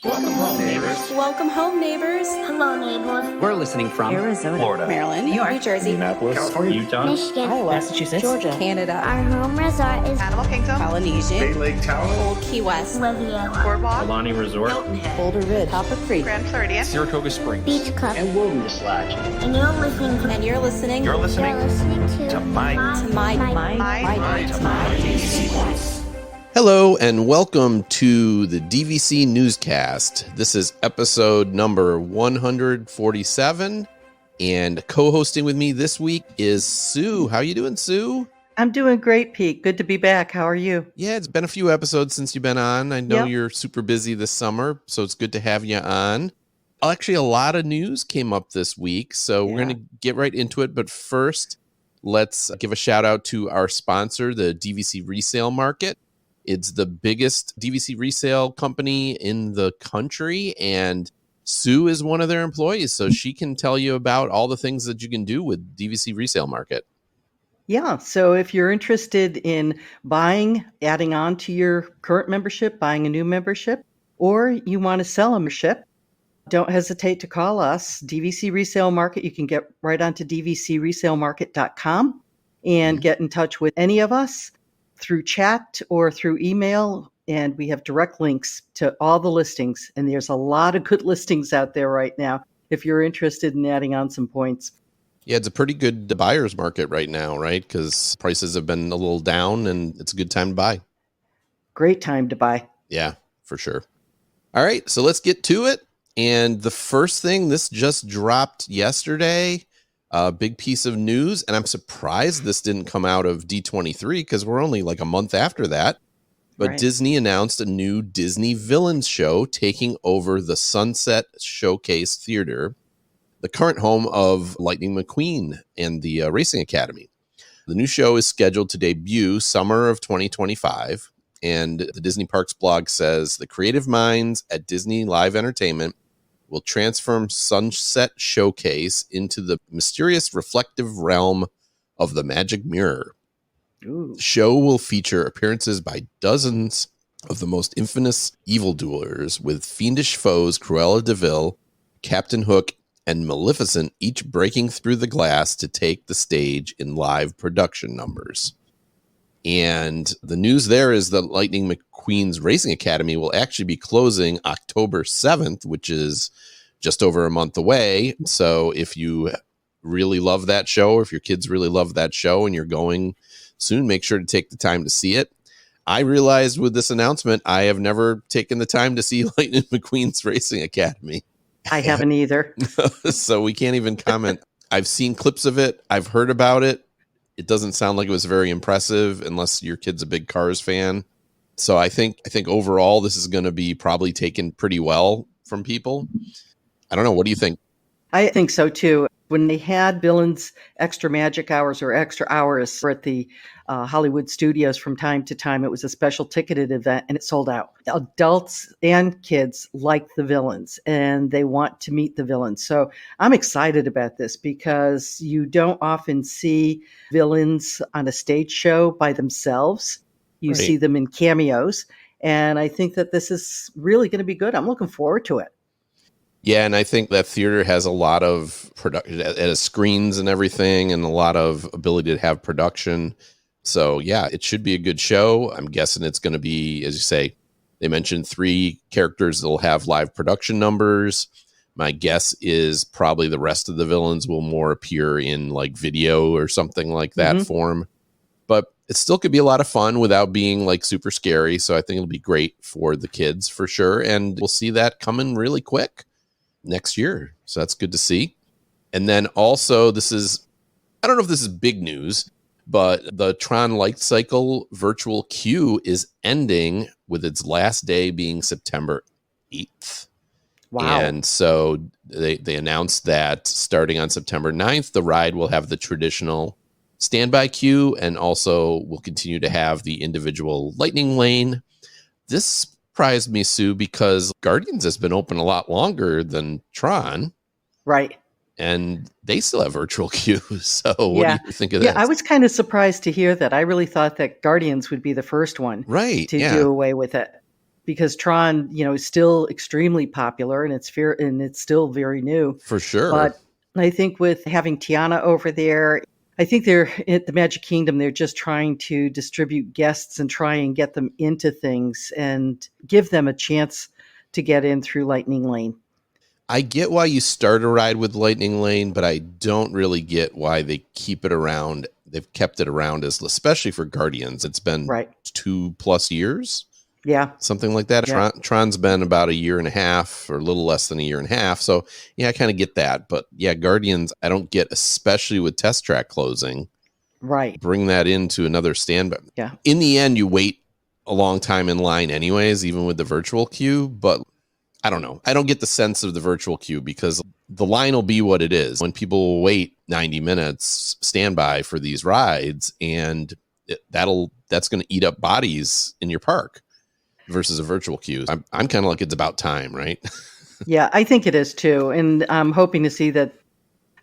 Welcome home, neighbors. Welcome home, neighbors. Hello, neighbors. We're listening from Arizona, Florida, Maryland, New York, New Jersey, Minneapolis, California, Utah, Michigan. Iowa, Massachusetts, Georgia, Canada, Our home resort is Animal Kingdom, Polynesian, Bay Lake Town, Old Key West, Riviera, Boardwalk, Alani Resort, Hilton Head, Boulder Ridge, Copper Creek, Grand Floridian, Saratoga Springs, Beach Club. and Wilderness Lodge. And you're listening to and you're listening You're listening to to my Hello and welcome to the DVC Newscast. This is episode number 147, and co-hosting with me this week is Sue. How you doing, Sue? I'm doing great, Pete. Good to be back. How are you? Yeah, it's been a few episodes since you've been on. I know Yep. you're super busy this summer, so it's good to have you on. Actually, a lot of news came up this week, so we're going to get right into it. But first, let's give a shout out to our sponsor, the DVC Resale Market. It's the biggest DVC resale company in the country, and Sue is one of their employees, so she can tell you about all the things that you can do with DVC Resale Market. Yeah. So if you're interested in buying, adding on to your current membership, buying a new membership, or you want to sell a membership, don't hesitate to call us. DVC Resale Market. You can get right onto dvcresalemarket.com and get in touch with any of us through chat or through email. And we have direct links to all the listings. And there's a lot of good listings out there right now if you're interested in adding on some points. Yeah, it's a pretty good buyer's market right now, right? Because prices have been a little down and it's a good time to buy. Great time to buy. Yeah, for sure. All right, so let's get to it. And the first thing, this just dropped yesterday, a big piece of news. And I'm surprised this didn't come out of D23 because we're only like a month after that. But Right. Disney announced a new Disney Villains show taking over the Sunset Showcase Theater, the current home of Lightning McQueen and the Racing Academy. The new show is scheduled to debut summer of 2025. And the Disney Parks blog says the creative minds at Disney Live Entertainment will transform Sunset Showcase into the mysterious reflective realm of the magic mirror. Ooh. The show will feature appearances by dozens of the most infamous evildoers, with fiendish foes Cruella de Vil, Captain Hook, and Maleficent each breaking through the glass to take the stage in live production numbers. And the news there is that Lightning McQueen's Racing Academy will actually be closing October 7th, which is just over a month away. So if you really love that show, or if your kids really love that show and you're going soon, make sure to take the time to see it. I realized with this announcement, I have never taken the time to see Lightning McQueen's Racing Academy. I haven't either. So we can't even comment. I've seen clips of it. I've heard about it. It doesn't sound like it was very impressive unless your kid's a big Cars fan. So I think overall this is going to be probably taken pretty well from people. I don't know. What do you think? I think so too. When they had Villains extra magic hours or extra hours at the Hollywood studios from time to time, it was a special ticketed event and it sold out. Adults and kids like the villains and they want to meet the villains. So I'm excited about this because you don't often see villains on a stage show by themselves. You Right. see them in cameos. And I think that this is really going to be good. I'm looking forward to it. Yeah, and I think that theater has a lot of production, it has screens and everything, and a lot of ability to have production. So yeah, it should be a good show. I'm guessing it's going to be, as you say, they mentioned 3 characters that'll have live production numbers. My guess is probably the rest of the villains will more appear in like video or something like that form. But it still could be a lot of fun without being like super scary. So I think it'll be great for the kids for sure. And we'll see that coming really quick next year. So that's good to see. And then also I don't know if this is big news, but the TRON Lightcycle virtual queue is ending with its last day being September 8th. Wow. And so they announced that starting on September 9th, the ride will have the traditional standby queue and also will continue to have the individual lightning lane. This surprised me, Sue, because Guardians has been open a lot longer than TRON. Right. And they still have virtual queues. So what do you think of that? Yeah, I was kind of surprised to hear that. I really thought that Guardians would be the first one right to do away with it. because Tron, is still extremely popular and it's still very new. For sure. But I think with having Tiana over there, I think they're at the Magic Kingdom. They're just trying to distribute guests and try and get them into things and give them a chance to get in through Lightning Lane. I get why you start a ride with Lightning Lane, but I don't really get why they keep it around. They've kept it around especially for Guardians. It's been 2+ years. Yeah. Something like that. Yeah. Tron's been about 1.5 years or a little less than 1.5 years. So yeah, I kind of get that. But yeah, Guardians, I don't get, especially with Test Track closing. Right. Bring that into another standby. Yeah. In the end, you wait a long time in line anyways, even with the virtual queue. But I don't know. I don't get the sense of the virtual queue because the line will be what it is. When people wait 90 minutes standby for these rides, and that's going to eat up bodies in your park versus a virtual queue. I'm kind of like, it's about time, right? Yeah, I think it is too. And I'm hoping to see that.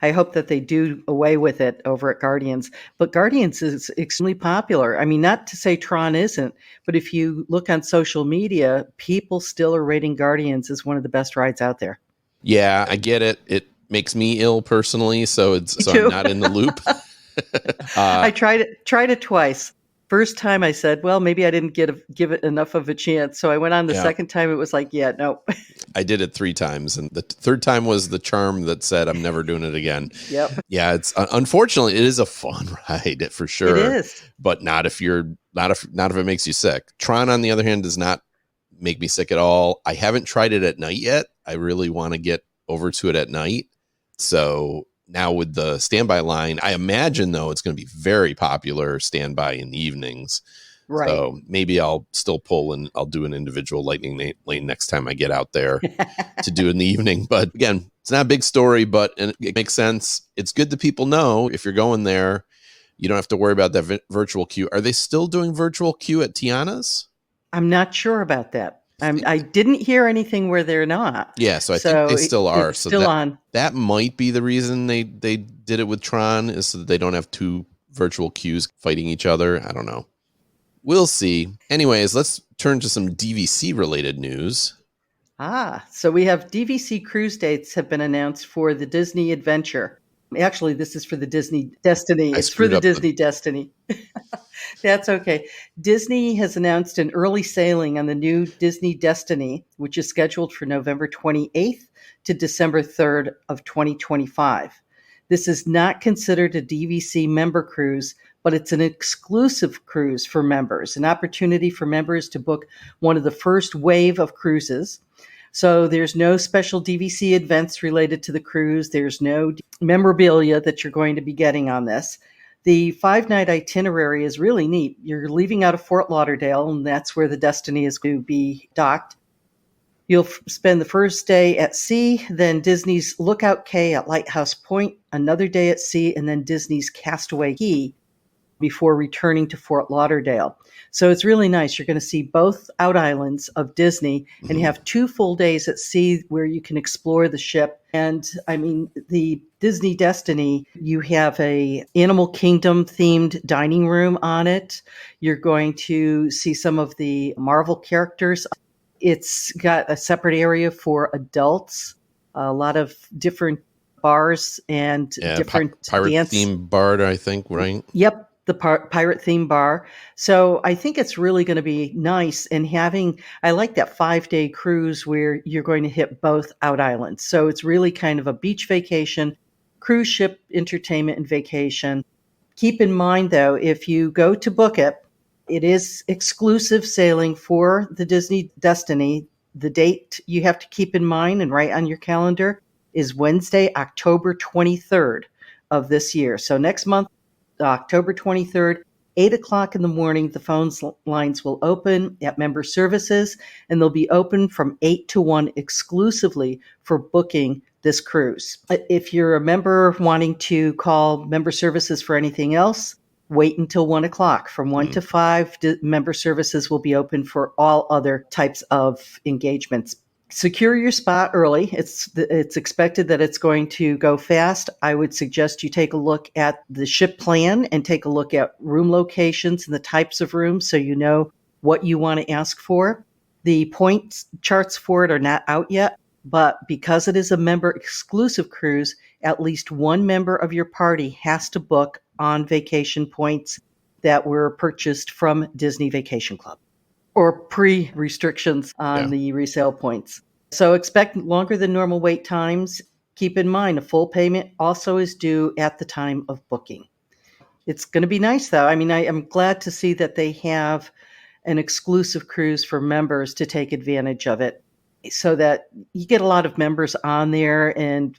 I hope that they do away with it over at Guardians. But Guardians is extremely popular. I mean, not to say Tron isn't, but if you look on social media, people still are rating Guardians as one of the best rides out there. Yeah, I get it. It makes me ill personally, so I'm not in the loop. I tried it twice. First time I said, well, maybe I didn't give it enough of a chance. So I went on the second time. It was like, yeah, no. I did it 3 times. And the third time was the charm that said, I'm never doing it again. Yep. Yeah. It's unfortunately, it is a fun ride for sure. It is. But not if it makes you sick. Tron, on the other hand, does not make me sick at all. I haven't tried it at night yet. I really want to get over to it at night. So now with the standby line, I imagine, though, it's going to be very popular standby in the evenings. Right. So maybe I'll still pull and I'll do an individual Lightning Lane next time I get out there to do in the evening. But again, it's not a big story, but it makes sense. It's good that people know if you're going there, you don't have to worry about that virtual queue. Are they still doing virtual queue at Tiana's? I'm not sure about that. I didn't hear anything where they're not. Yeah, so I think they still are. It's still on. That might be the reason they did it with Tron, is so that they don't have 2 virtual queues fighting each other. I don't know. We'll see. Anyways, let's turn to some DVC related news. So we have DVC cruise dates have been announced for the Disney Adventure. Actually, this is for the Disney Destiny. It's for the Disney Destiny. That's okay. Disney has announced an early sailing on the new Disney Destiny, which is scheduled for November 28th to December 3rd of 2025. This is not considered a DVC member cruise, but it's an exclusive cruise for members, an opportunity for members to book one of the first wave of cruises. So there's no special DVC events related to the cruise. There's no memorabilia that you're going to be getting on this. The 5-night itinerary is really neat. You're leaving out of Fort Lauderdale, and that's where the Destiny is going to be docked. You'll spend the first day at sea, then Disney's Lookout Cay at Lighthouse Point, another day at sea, and then Disney's Castaway Cay before returning to Fort Lauderdale. So it's really nice. You're going to see both out islands of Disney, and you have 2 full days at sea where you can explore the ship. And I mean, the Disney Destiny, you have a Animal Kingdom themed dining room on it. You're going to see some of the Marvel characters. It's got a separate area for adults, a lot of different bars and different pirate dance theme bar, I think, right? Yep. The pirate theme bar. So I think it's really going to be nice. And I like that 5-day cruise where you're going to hit both out islands. So it's really kind of a beach vacation, cruise ship entertainment and vacation. Keep in mind, though, if you go to book it, it is exclusive sailing for the Disney Destiny. The date you have to keep in mind and write on your calendar is Wednesday, October 23rd of this year. So next month, October 23rd, 8 o'clock in the morning, the phone lines will open at member services, and they'll be open from 8 to 1 exclusively for booking this cruise. If you're a member wanting to call member services for anything else, wait until 1 o'clock. From 1 to 5, member services will be open for all other types of engagements. Secure your spot early. It's expected that it's going to go fast. I would suggest you take a look at the ship plan and take a look at room locations and the types of rooms so you know what you want to ask for. The points charts for it are not out yet, but because it is a member exclusive cruise, at least one member of your party has to book on vacation points that were purchased from Disney Vacation Club or pre-restrictions on the resale points. So expect longer than normal wait times. Keep in mind, a full payment also is due at the time of booking. It's going to be nice, though. I mean, I am glad to see that they have an exclusive cruise for members to take advantage of it so that you get a lot of members on there, and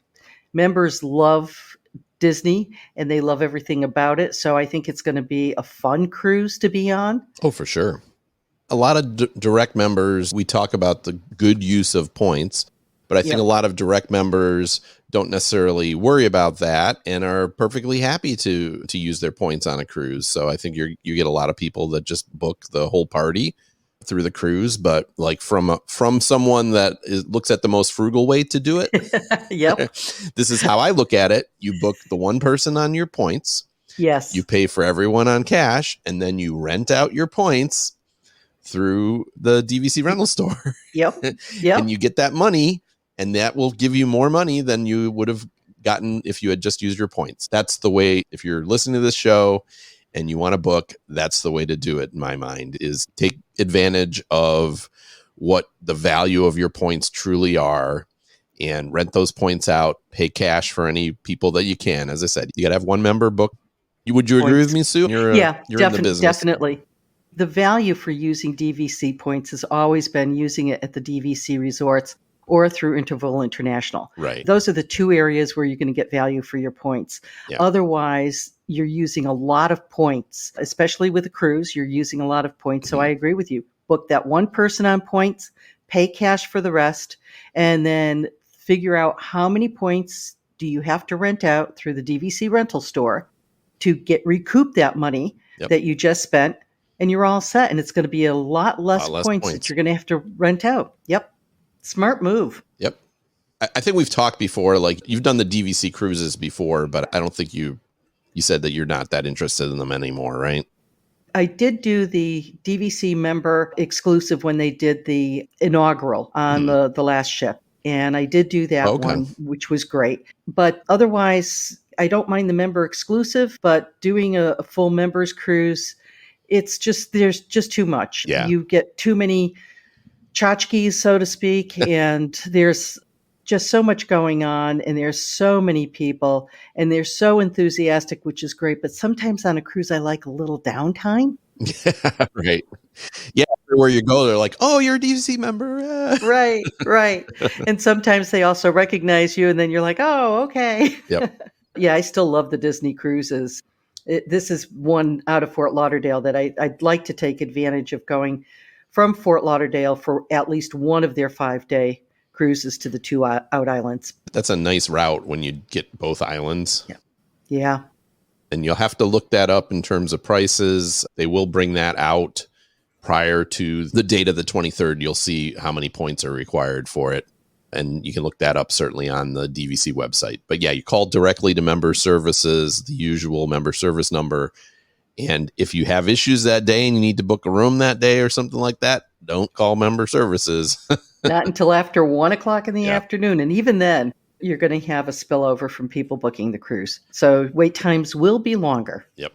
members love Disney and they love everything about it. So I think it's going to be a fun cruise to be on. Oh, for sure. A lot of direct members, we talk about the good use of points, but I think a lot of direct members don't necessarily worry about that and are perfectly happy to use their points on a cruise. So I think you get a lot of people that just book the whole party through the cruise, but like from someone that looks at the most frugal way to do it. Yep. This is how I look at it. You book the one person on your points. Yes. You pay for everyone on cash, and then you rent out your points through the DVC rental store. Yep. And you get that money, and that will give you more money than you would have gotten if you had just used your points. That's the way, if you're listening to this show and you want to book, that's the way to do it in my mind, is take advantage of what the value of your points truly are and rent those points out, pay cash for any people that you can. As I said, you got to have one member book. Would you agree with me, Sue? You're in the business. Definitely. The value for using DVC points has always been using it at the DVC resorts or through Interval International. Right. Those are the two areas where you're going to get value for your points. Yeah. Otherwise, you're using a lot of points, especially with a cruise, you're using a lot of points. So I agree with you. Book that one person on points, pay cash for the rest, and then figure out how many points do you have to rent out through the DVC rental store to recoup that money that you just spent. And you're all set. And it's going to be a lot less points that you're going to have to rent out. Yep. Smart move. Yep. I think we've talked before, like you've done the DVC cruises before, but I don't think you said that you're not that interested in them anymore, right? I did do the DVC member exclusive when they did the inaugural on the last ship. And I did do that one, which was great. But otherwise, I don't mind the member exclusive, but doing a full members cruise, it's just, there's just too much. Yeah. You get too many tchotchkes, so to speak, and there's just so much going on, and there's so many people, and they're so enthusiastic, which is great. But sometimes on a cruise, I like a little downtime. Yeah, right. Yeah, everywhere you go, they're like, "Oh, you're a DVC member." Right. And sometimes they also recognize you, and then you're like, "Oh, okay." Yep. Yeah, I still love the Disney cruises. This is one out of Fort Lauderdale that I'd like to take advantage of going from Fort Lauderdale for at least one of their 5-day cruises to the two out islands. That's a nice route when you get both islands. Yeah. And you'll have to look that up in terms of prices. They will bring that out prior to the date of the 23rd. You'll see how many points are required for it. And you can look that up certainly on the DVC website. But yeah, you call directly to member services, the usual member service number. And if you have issues that day and you need to book a room that day or something like that, don't call member services. Not until after 1:00 in the afternoon. And even then, you're going to have a spillover from people booking the cruise. So wait times will be longer. Yep.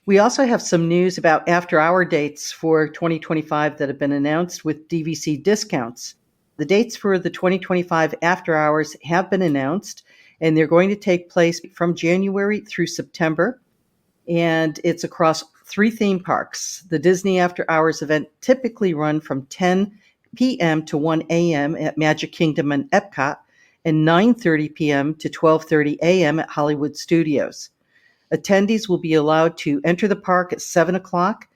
We also have some news about after-hour dates for 2025 that have been announced with DVC discounts. The dates for the 2025 after hours have been announced, and they're going to take place from January through September. And it's across 3 theme parks. The Disney After Hours event typically run from 10 p.m. to 1 a.m. at Magic Kingdom and Epcot, and 9:30 p.m. to 12:30 a.m. at Hollywood Studios. Attendees will be allowed to enter the park at 7 o'clock.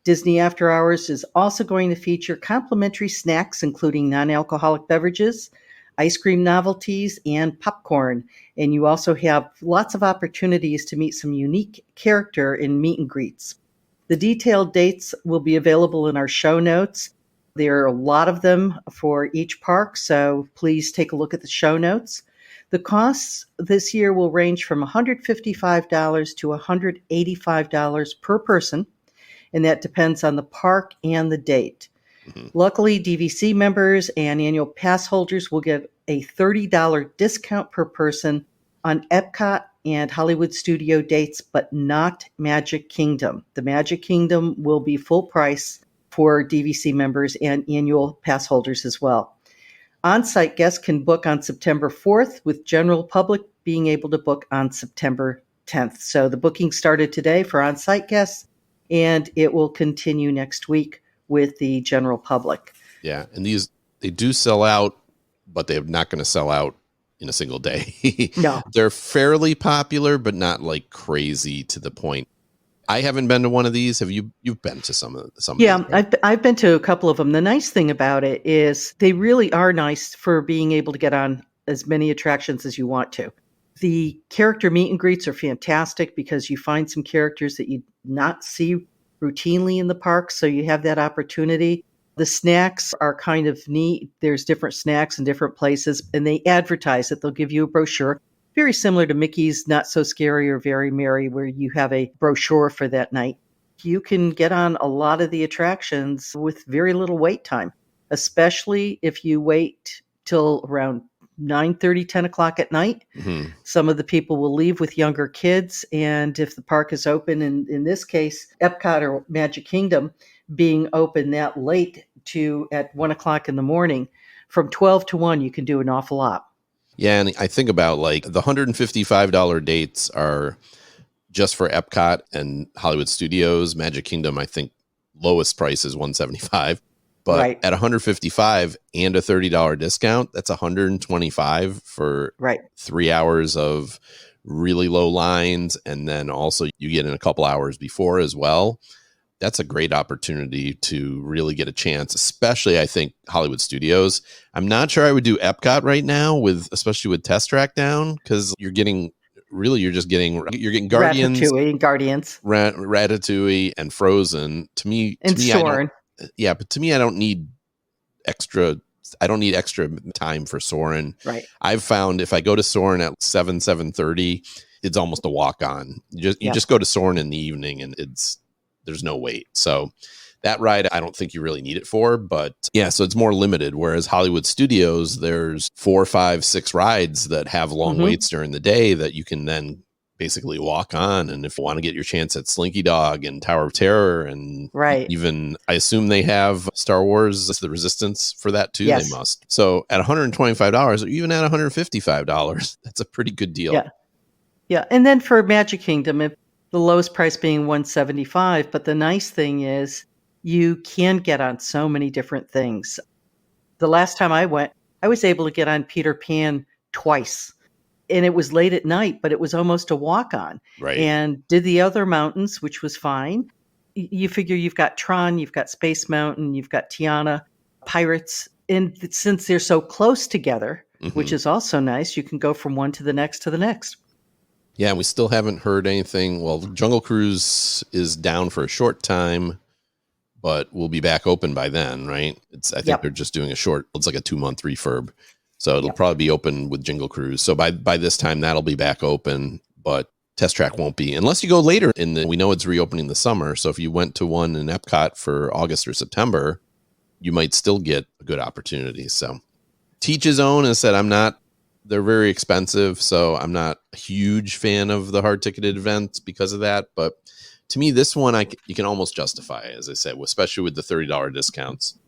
Disney After Hours is also going to feature complimentary snacks, including non-alcoholic beverages, ice cream novelties, and popcorn. And you also have lots of opportunities to meet some unique character in meet and greets. The detailed dates will be available in our show notes. There are a lot of them for each park, so please take a look at the show notes. The costs this year will range from $155 to $185 per person, and that depends on the park and the date. Mhm. Luckily, DVC members and annual pass holders will get a $30 discount per person on Epcot and Hollywood Studio dates, but not Magic Kingdom. The Magic Kingdom will be full price for DVC members and annual pass holders as well. On-site guests can book on September 4th, with general public being able to book on September 10th. So the booking started today for on-site guests, and it will continue next week with the general public. Yeah. And they do sell out, but they're not going to sell out in a single day. No. They're fairly popular, but not like crazy to the point. I haven't been to one of these. Have you? You've been to some of Yeah, these, right? I've been to a couple of them. The nice thing about it is they really are nice for being able to get on as many attractions as you want to. The character meet and greets are fantastic because you find some characters that you not see routinely in the park, so you have that opportunity. The snacks are kind of neat. There's different snacks in different places, and they advertise it. They'll give you a brochure, very similar to Mickey's Not So Scary or Very Merry, where you have a brochure for that night. You can get on a lot of the attractions with very little wait time, especially if you wait till around 9:30, 10 o'clock at night. Mhm. Some of the people will leave with younger kids, and if the park is open, in this case, Epcot or Magic Kingdom being open that late to at 1 o'clock in the morning, from 12 to 1, you can do an awful lot. Yeah, and I think about like the $155 dates are just for Epcot and Hollywood Studios. Magic Kingdom, I think lowest price is $175. But Right. at $155 and a $30 discount, that's $125 for Right. 3 hours of really low lines. And then also you get in a couple hours before as well. That's a great opportunity to really get a chance, especially I think Hollywood Studios. I'm not sure I would do Epcot right now especially with Test Track down, because you're getting Guardians, Ratatouille and Guardians. Ratatouille and Frozen. To me, And Soarin'. yeah, but to me, I don't need extra time for Soarin'. Right. I've found if I go to Soarin' at 7:30, it's almost a walk on. You Yeah. just go to Soarin' in the evening and there's no wait. So that ride, I don't think you really need it for, but yeah, so it's more limited. Whereas Hollywood Studios, there's 4, 5, 6 rides that have long Mhm. waits during the day that you can then basically walk on. And if you want to get your chance at Slinky Dog and Tower of Terror, and Right. even I assume they have Star Wars The Resistance for that too. Yes. They must. So at $125 or even at $155, that's a pretty good deal. Yeah. Yeah. And then for Magic Kingdom, if the lowest price being $175, but the nice thing is you can get on so many different things. The last time I went, I was able to get on Peter Pan twice. And it was late at night, but it was almost a walk on. Right. And did the other mountains, which was fine. You figure you've got Tron, you've got Space Mountain, you've got Tiana, Pirates. And since they're so close together, which is also nice, you can go from one to the next to the next. Yeah, we still haven't heard anything. Well, Jungle Cruise is down for a short time, but we'll be back open by then, right? I think they're just doing it's like a 2-month refurb. So it'll probably be open with Jungle Cruise. So by this time, that'll be back open, but Test Track won't be. Unless you go later we know it's reopening the summer. So if you went to one in Epcot for August or September, you might still get a good opportunity. So teach his own. As I said, they're very expensive, so I'm not a huge fan of the hard ticketed events because of that. But to me, this one, you can almost justify, as I said, especially with the $30 discounts.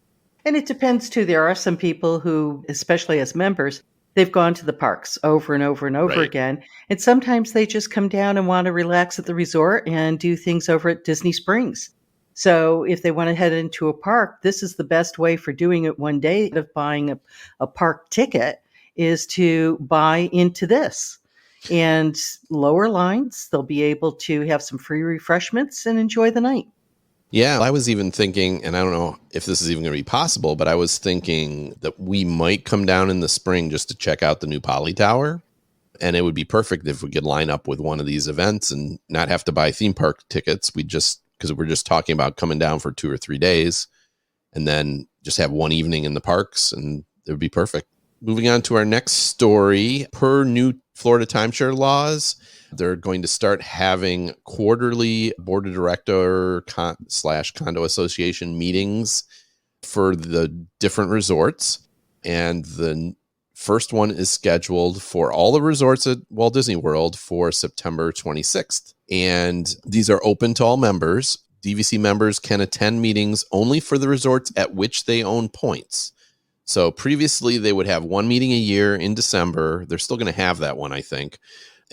And it depends too. There are some people who, especially as members, they've gone to the parks over and over and over Right. again. And sometimes they just come down and want to relax at the resort and do things over at Disney Springs. So if they want to head into a park, this is the best way for doing it one day of buying a park ticket is to buy into this and lower lines. They'll be able to have some free refreshments and enjoy the night. Yeah, I was even thinking, and I don't know if this is even going to be possible, but I was thinking that we might come down in the spring just to check out the new Poly Tower. And it would be perfect if we could line up with one of these events and not have to buy theme park tickets. Because we're just talking about coming down for 2 or 3 days and then just have one evening in the parks, and it would be perfect. Moving on to our next story, per new Florida timeshare laws, they're going to start having quarterly board of director / condo association meetings for the different resorts. And the first one is scheduled for all the resorts at Walt Disney World for September 26th. And these are open to all members. DVC members can attend meetings only for the resorts at which they own points. So previously they would have one meeting a year in December. They're still going to have that one, I think.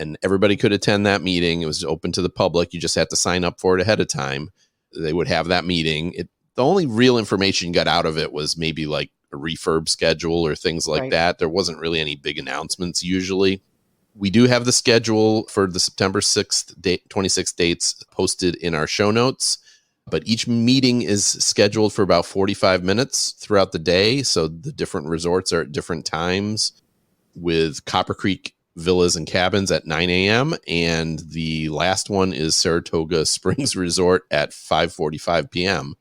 And everybody could attend that meeting. It was open to the public. You just had to sign up for it ahead of time. They would have that meeting. The only real information you got out of it was maybe like a refurb schedule or things like that. There wasn't really any big announcements usually. We do have the schedule for the September 6th, 26th dates posted in our show notes. But each meeting is scheduled for about 45 minutes throughout the day. So the different resorts are at different times, with Copper Creek Villas and Cabins at 9 a.m. And the last one is Saratoga Springs Resort at 5:45 p.m.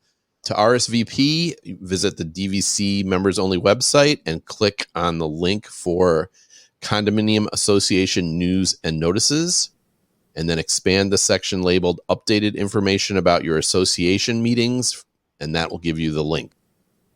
To RSVP, visit the DVC members only website and click on the link for Condominium Association News and Notices, and then expand the section labeled Updated Information about your association meetings, and that will give you the link.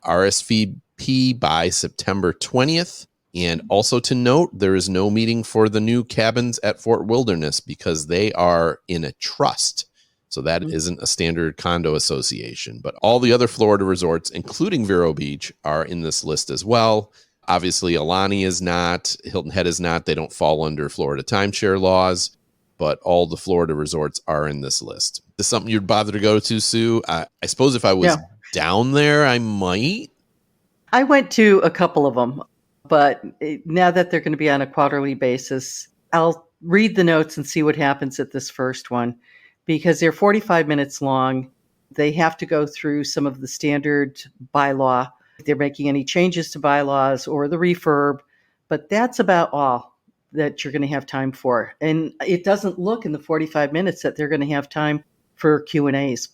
RSVP by September 20th. And also to note, there is no meeting for the new cabins at Fort Wilderness because they are in a trust. So that isn't a standard condo association. But all the other Florida resorts, including Vero Beach, are in this list as well. Obviously, Alani is not, Hilton Head is not. They don't fall under Florida timeshare laws. But all the Florida resorts are in this list. Is this something you'd bother to go to, Sue? I suppose if I was down there, I might. I went to a couple of them, but now that they're going to be on a quarterly basis, I'll read the notes and see what happens at this first one, because they're 45 minutes long. They have to go through some of the standard bylaw. If they're making any changes to bylaws or the refurb, but that's about all that you're going to have time for. And it doesn't look in the 45 minutes that they're going to have time for Q&As.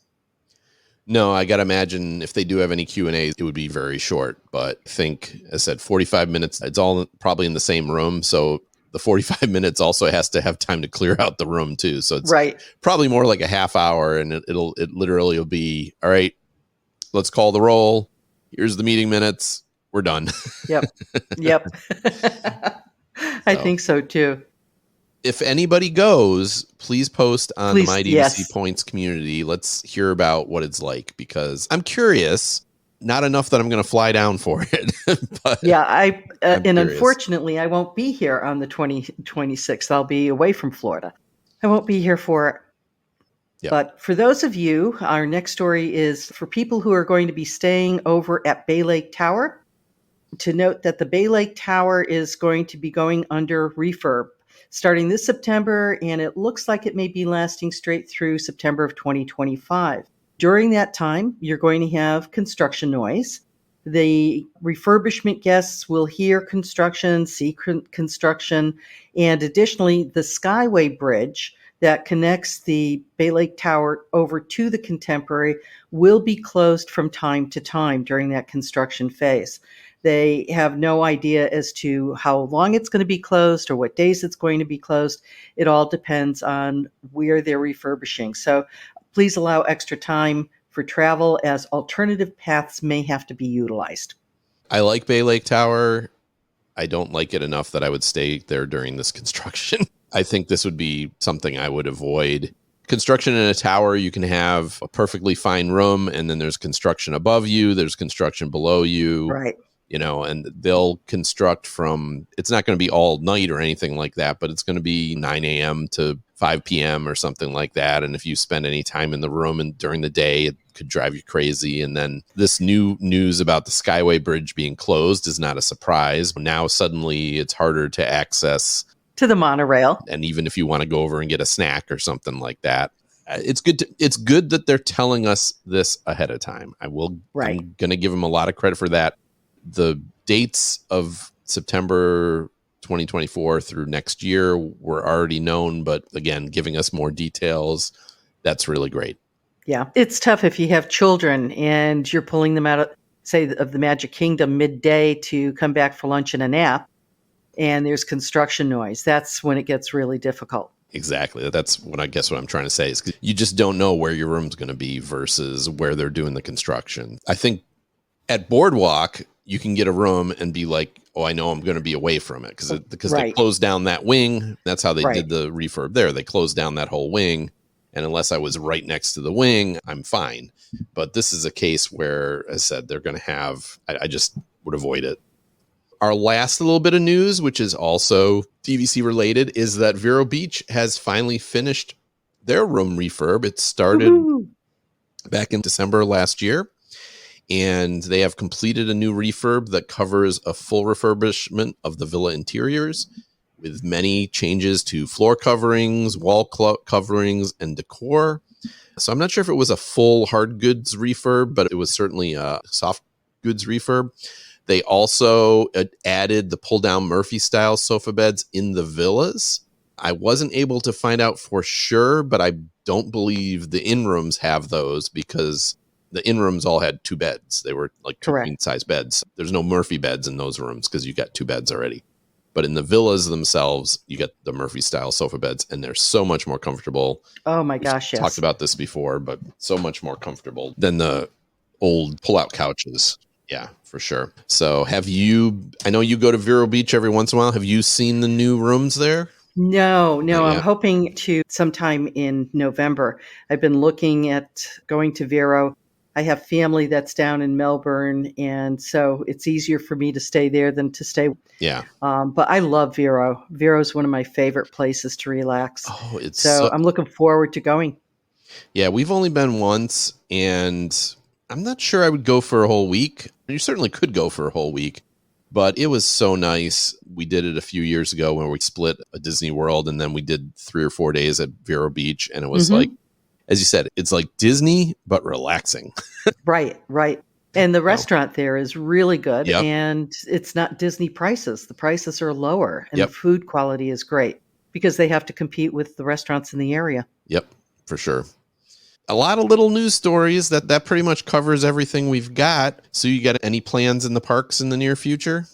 No, I got to imagine if they do have any Q&As, it would be very short. But I think, as I said, 45 minutes, it's all probably in the same room. So the 45 minutes also has to have time to clear out the room too. So it's probably more like a half hour, and it literally will be, all right, let's call the roll. Here's the meeting minutes. We're done. Yep. I think so too. If anybody goes, please post on the My DVC Points community. Let's hear about what it's like, because I'm curious. Not enough that I'm going to fly down for it. But and unfortunately, I won't be here on the 26th. I'll be away from Florida. I won't be here for it. Yep. But for those of you, our next story is for people who are going to be staying over at Bay Lake Tower. To note that the Bay Lake Tower is going to be going under refurb starting this September, and it looks like it may be lasting straight through September of 2025. During that time, you're going to have construction noise. The refurbishment guests will hear construction, see construction, and additionally, the Skyway Bridge that connects the Bay Lake Tower over to the Contemporary will be closed from time to time during that construction phase. They have no idea as to how long it's going to be closed or what days it's going to be closed. It all depends on where they're refurbishing. So please allow extra time for travel, as alternative paths may have to be utilized. I like Bay Lake Tower. I don't like it enough that I would stay there during this construction. I think this would be something I would avoid. Construction in a tower, you can have a perfectly fine room, and then there's construction above you, there's construction below you. Right. You know, and they'll construct from, it's not going to be all night or anything like that, but it's going to be 9 a.m. to 5 p.m. or something like that. And if you spend any time in the room and during the day, it could drive you crazy. And then this new news about the Skyway Bridge being closed is not a surprise. Now suddenly it's harder to access to the monorail. And even if you want to go over and get a snack or something like that, it's good that they're telling us this ahead of time. I'm going to give them a lot of credit for that. The dates of September 2024 through next year were already known, but again, giving us more details, that's really great. Yeah, it's tough if you have children and you're pulling them out of, say, of the Magic Kingdom midday to come back for lunch and a nap, and there's construction noise. That's when it gets really difficult. Exactly. That's what I'm trying to say is you just don't know where your room's going to be versus where they're doing the construction. I think At Boardwalk, you can get a room and be like, oh, I know I'm going to be away from it because they Right. closed down that wing. That's how they Right. did the refurb there. They closed down that whole wing. And unless I was right next to the wing, I'm fine. But this is a case where, as I said, they're going to have, I just would avoid it. Our last little bit of news, which is also DVC related, is that Vero Beach has finally finished their room refurb. It started Woohoo. back in December last year. And they have completed a new refurb that covers a full refurbishment of the villa interiors with many changes to floor coverings, wall coverings, and decor. So I'm not sure if it was a full hard goods refurb, but it was certainly a soft goods refurb. They also added the pull-down Murphy-style sofa beds in the villas. I wasn't able to find out for sure, but I don't believe the in-rooms have those because the in-rooms all had 2 beds. They were like 2 Correct. queen-size beds. There's no Murphy beds in those rooms because you got 2 beds already. But in the villas themselves, you get the Murphy-style sofa beds, and they're so much more comfortable. Oh my gosh, yes. Talked about this before, but so much more comfortable than the old pull-out couches. Yeah, for sure. So I know you go to Vero Beach every once in a while. Have you seen the new rooms there? No, Not I'm yet. hoping to sometime in November. I've been looking at going to Vero. I have family that's down in Melbourne, and so it's easier for me to stay there than to stay. Yeah. But I love Vero. Vero is one of my favorite places to relax. Oh, it's So I'm looking forward to going. Yeah, we've only been once, and I'm not sure I would go for a whole week. You certainly could go for a whole week, but it was so nice. We did it a few years ago when we split a Disney World, and then we did 3 or 4 days at Vero Beach, and it was like, as you said, it's like Disney, but relaxing. Right. And the restaurant there is really good, Yep. and it's not Disney prices. The prices are lower, and Yep. the food quality is great because they have to compete with the restaurants in the area. Yep, for sure. A lot of little news stories that pretty much covers everything we've got. So you got any plans in the parks in the near future?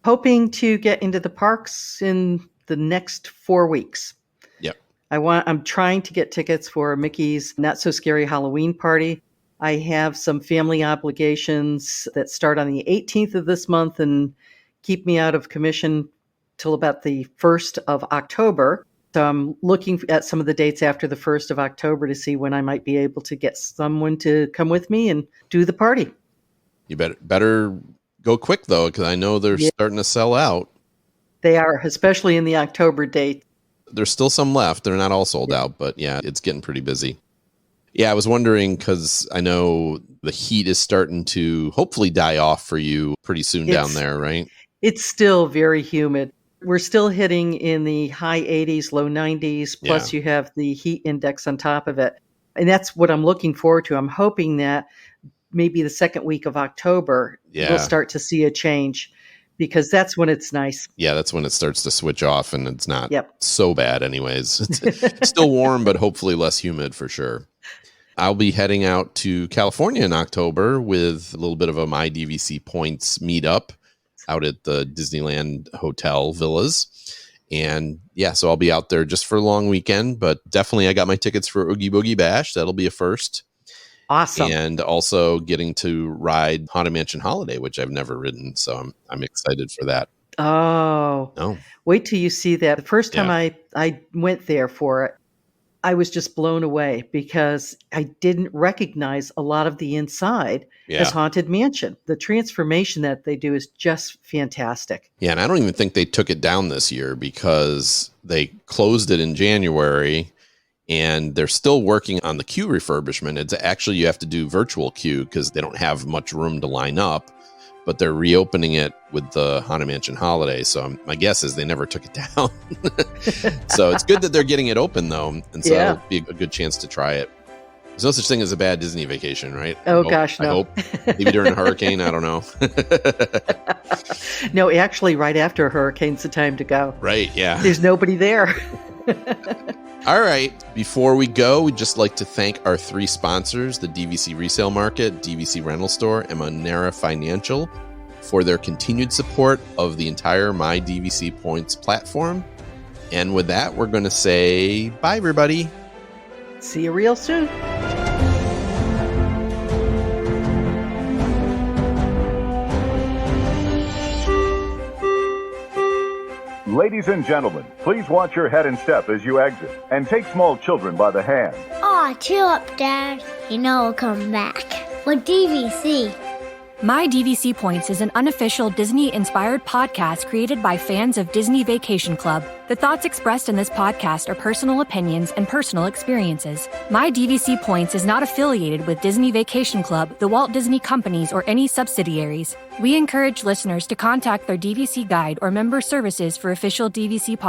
Hoping to get into the parks in the next 4 weeks. Yep. I'm trying to get tickets for Mickey's Not So Scary Halloween party. I have some family obligations that start on the 18th of this month and keep me out of commission till about the 1st of October. So I'm looking at some of the dates after the 1st of October to see when I might be able to get someone to come with me and do the party. You better go quick, though, because I know they're starting to sell out. They are, especially in the October date. There's still some left. They're not all sold out, but yeah, it's getting pretty busy. Yeah, I was wondering because I know the heat is starting to hopefully die off for you pretty soon down there, right? It's still very humid. We're still hitting in the high 80s, low 90s, plus you have the heat index on top of it. And that's what I'm looking forward to. I'm hoping that maybe the second week of October, we'll start to see a change because that's when it's nice. Yeah, that's when it starts to switch off and it's not so bad anyways. It's still warm, but hopefully less humid for sure. I'll be heading out to California in October with a little bit of a My DVC Points meetup out at the Disneyland Hotel Villas. And yeah, so I'll be out there just for a long weekend, but definitely I got my tickets for Oogie Boogie Bash. That'll be a first. Awesome. And also getting to ride Haunted Mansion Holiday, which I've never ridden. So I'm excited for that. Oh, wait till you see that. The first time I went there for it, I was just blown away because I didn't recognize a lot of the inside as Haunted Mansion. The transformation that they do is just fantastic. Yeah, and I don't even think they took it down this year because they closed it in January and they're still working on the queue refurbishment. It's actually, you have to do virtual queue because they don't have much room to line up, but they're reopening it with the Haunted Mansion Holiday. So my guess is they never took it down. So it's good that they're getting it open though. And so it'll be a good chance to try it. There's no such thing as a bad Disney vacation, right? Oh, gosh, no. I hope. Maybe during a hurricane, I don't know. No, actually, right after a hurricane's the time to go. Right, yeah. There's nobody there. All right. Before we go, we'd just like to thank our 3 sponsors, the DVC Resale Market, DVC Rental Store, and Monera Financial, for their continued support of the entire My DVC Points platform. And with that, we're going to say bye, everybody. See you real soon. Ladies and gentlemen, please watch your head and step as you exit, and take small children by the hand. Aw, chill up, Dad. You know we'll come back. With DVC. My DVC Points is an unofficial Disney-inspired podcast created by fans of Disney Vacation Club. The thoughts expressed in this podcast are personal opinions and personal experiences. My DVC Points is not affiliated with Disney Vacation Club, the Walt Disney Companies, or any subsidiaries. We encourage listeners to contact their DVC guide or member services for official DVC podcasts.